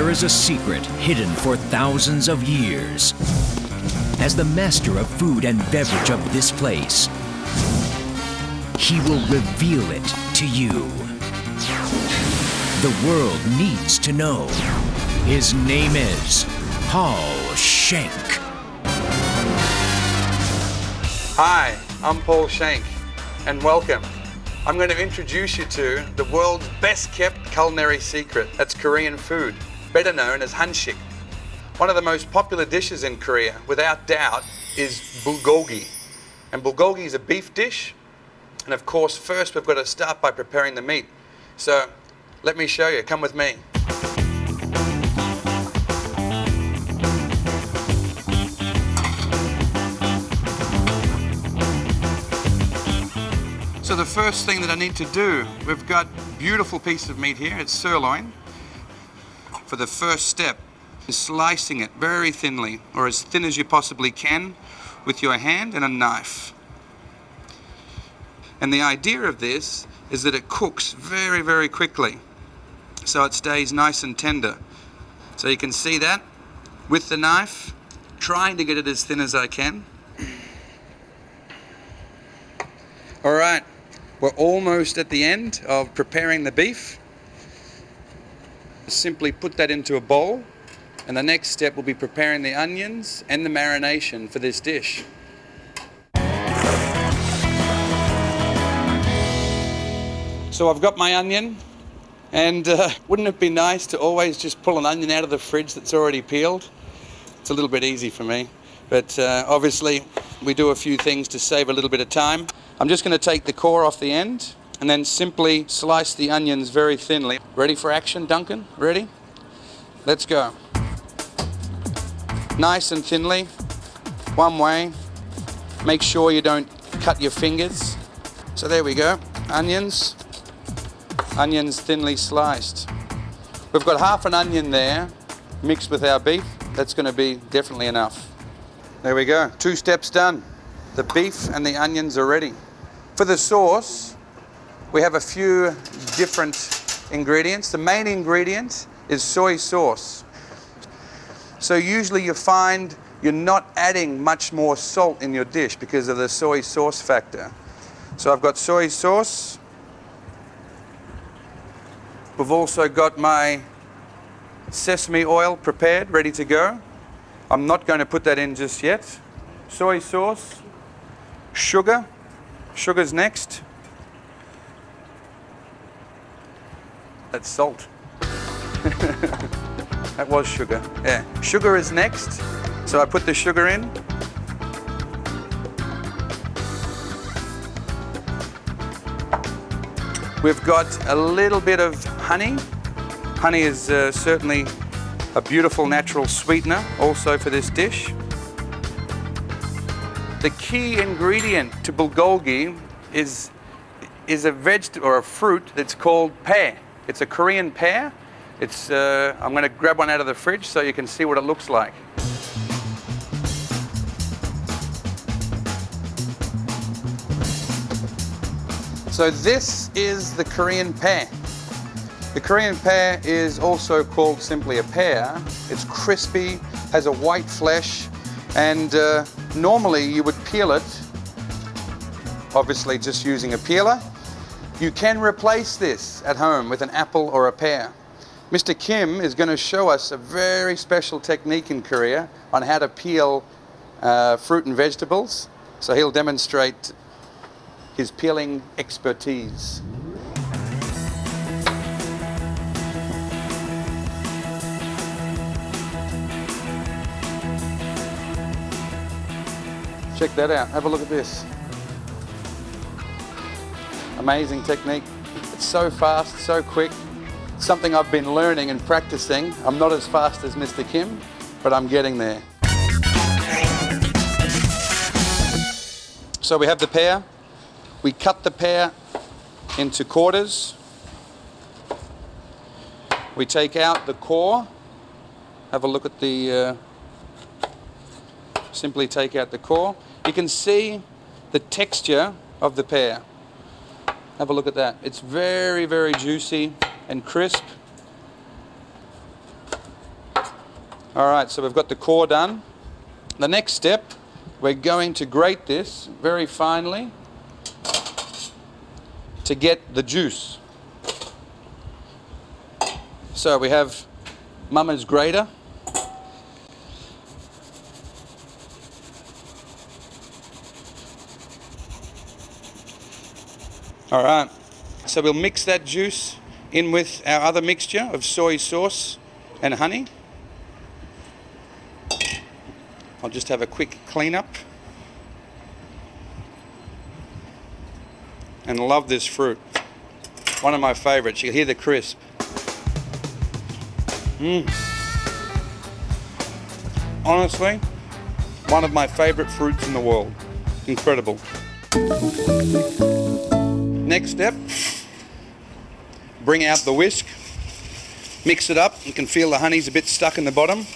There is a secret hidden for thousands of years. As the master of food and beverage of this place, he will reveal it to you. The world needs to know. His name is Paul Schenk. Hi, I'm Paul Schenk, and welcome. I'm going to introduce you to the world's best kept culinary secret. That's Korean food, better known as hanshik. One of the most popular dishes in Korea, without doubt, is bulgogi. And bulgogi is a beef dish. And of course, first we've got to start by preparing the meat. So let me show you, come with me. So the first thing that I need to do, we've got a beautiful piece of meat here, it's sirloin. For the first step, is slicing it very thinly, or as thin as you possibly can, with your hand and a knife. And the idea of this is that it cooks very, very quickly, so it stays nice and tender. So you can see that with the knife, trying to get it as thin as I can. All right, we're almost at the end of preparing the beef. Simply put that into a bowl, and the next step will be preparing the onions and the marination for this dish. So I've got my onion, and wouldn't it be nice to always just pull an onion out of the fridge that's already peeled? It's a little bit easy for me, but obviously we do a few things to save a little bit of time. I'm just going to take the core off the end and then simply slice the onions very thinly. Ready for action, Duncan? Ready? Let's go. Nice and thinly, one way. Make sure you don't cut your fingers. So there we go, onions thinly sliced. We've got half an onion there, mixed with our beef. That's going to be definitely enough. There we go, 2 steps done. The beef and the onions are ready. For the sauce, we have a few different ingredients. The main ingredient is soy sauce. So usually you find you're not adding much more salt in your dish because of the soy sauce factor. So I've got soy sauce. We've also got my sesame oil prepared, ready to go. I'm not going to put that in just yet. Soy sauce, sugar. Sugar's next. That's salt. That was sugar. Yeah. Sugar is next. So I put the sugar in. We've got a little bit of honey. Honey is certainly a beautiful natural sweetener also for this dish. The key ingredient to bulgogi is a vegetable or a fruit that's called pear. It's a Korean pear. It's I'm going to grab one out of the fridge so you can see what it looks like. So this is the Korean pear. The Korean pear is also called simply a pear. It's crispy, has a white flesh, and normally you would peel it, obviously just using a peeler. You can replace this at home with an apple or a pear. Mr. Kim is going to show us a very special technique in Korea on how to peel fruit and vegetables. So he'll demonstrate his peeling expertise. Check that out, have a look at this. Amazing technique. It's so fast, so quick. Something I've been learning and practicing. I'm not as fast as Mr. Kim, but I'm getting there. So we have the pear. We cut the pear into quarters. We take out the core. Have a look at the, simply take out the core. You can see the texture of the pear. Have a look at that. It's very, very juicy and crisp. All right, so we've got the core done. The next step, we're going to grate this very finely to get the juice. So we have Mama's grater. All right, so we'll mix that juice in with our other mixture of soy sauce and honey. I'll just have a quick cleanup. And love this fruit. One of my favorites. You can hear the crisp. Honestly, one of my favorite fruits in the world. Incredible. Next step, bring out the whisk, mix it up. You can feel the honey's a bit stuck in the bottom.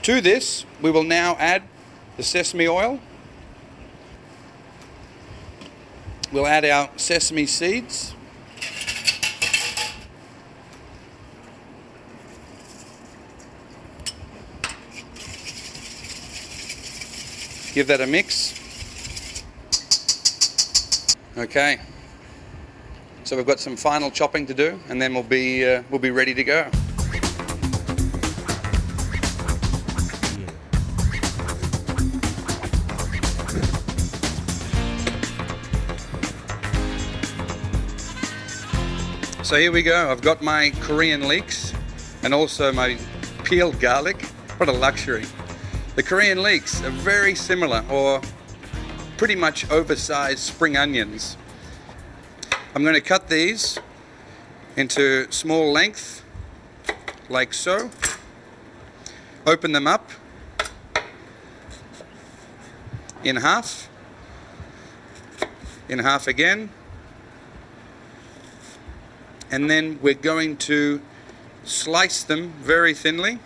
To this, we will now add the sesame oil. We'll add our sesame seeds. Give that a mix. Okay. So we've got some final chopping to do, and then we'll be ready to go. So here we go. I've got my Korean leeks and also my peeled garlic. What a luxury. The Korean leeks are very similar, or pretty much oversized spring onions. I'm going to cut these into small length, like so. Open them up in half again. And then we're going to slice them very thinly,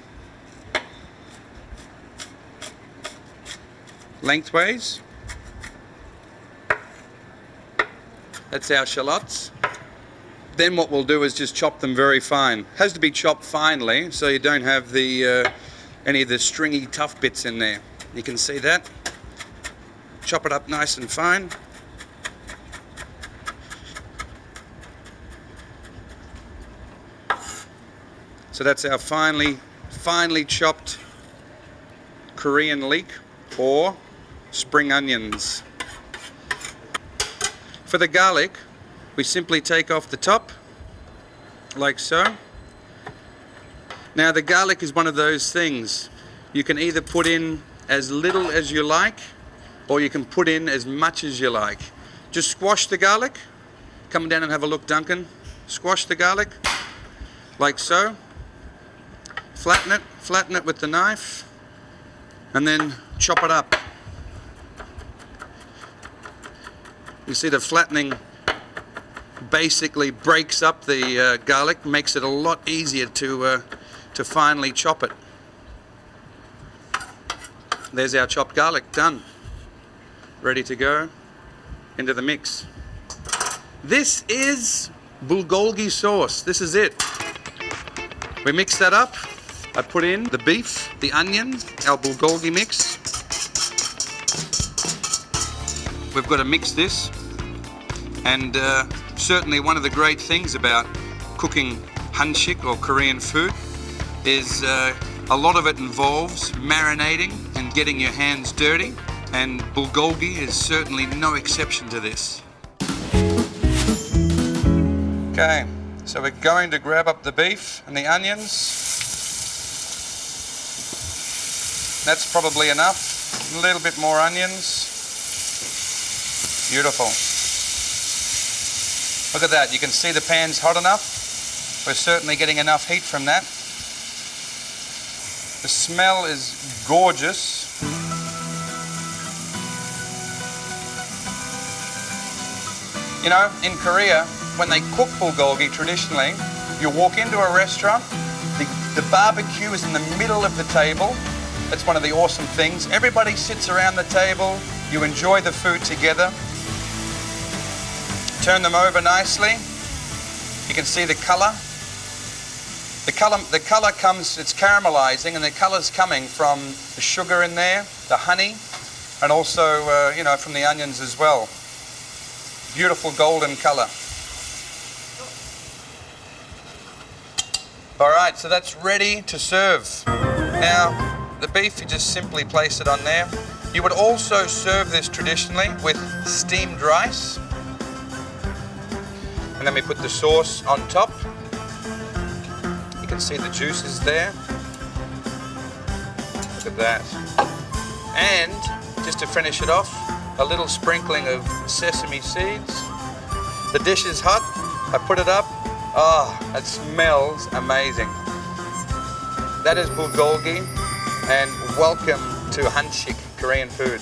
lengthways. That's our shallots. Then what we'll do is just chop them very fine. Has to be chopped finely so you don't have the any of the stringy tough bits in there. You can see that. Chop it up nice and fine. So that's our finely chopped Korean leek or spring onions. For the garlic, we simply take off the top, like so. Now the garlic is one of those things. You can either put in as little as you like, or you can put in as much as you like. Just squash the garlic. Come down and have a look, Duncan. Squash the garlic, like so. Flatten it with the knife, and then chop it up. You see the flattening basically breaks up the garlic, makes it a lot easier to finely chop it. There's our chopped garlic, done. Ready to go into the mix. This is Bulgogi sauce. This is it. We mix that up. I put in the beef, the onions, our Bulgogi mix. We've got to mix this, and certainly one of the great things about cooking hanshik or Korean food is a lot of it involves marinating and getting your hands dirty, and Bulgogi is certainly no exception to this. Okay, so we're going to grab up the beef and the onions. That's probably enough. A little bit more onions. Beautiful. Look at that. You can see the pan's hot enough. We're certainly getting enough heat from that. The smell is gorgeous. You know, in Korea, when they cook bulgogi traditionally, you walk into a restaurant, the barbecue is in the middle of the table. That's one of the awesome things. Everybody sits around the table, you enjoy the food together. Turn them over nicely. You can see the color. The color comes, it's caramelizing, and the color's coming from the sugar in there, the honey, and also, you know, from the onions as well. Beautiful golden color. All right, so that's ready to serve. Now, the beef, you just simply place it on there. You would also serve this traditionally with steamed rice. And then we put the sauce on top. You can see the juices there. Look at that. And just to finish it off, a little sprinkling of sesame seeds. The dish is hot. I put it up. Oh, it smells amazing. That is bulgogi, and welcome to Hanshik Korean food.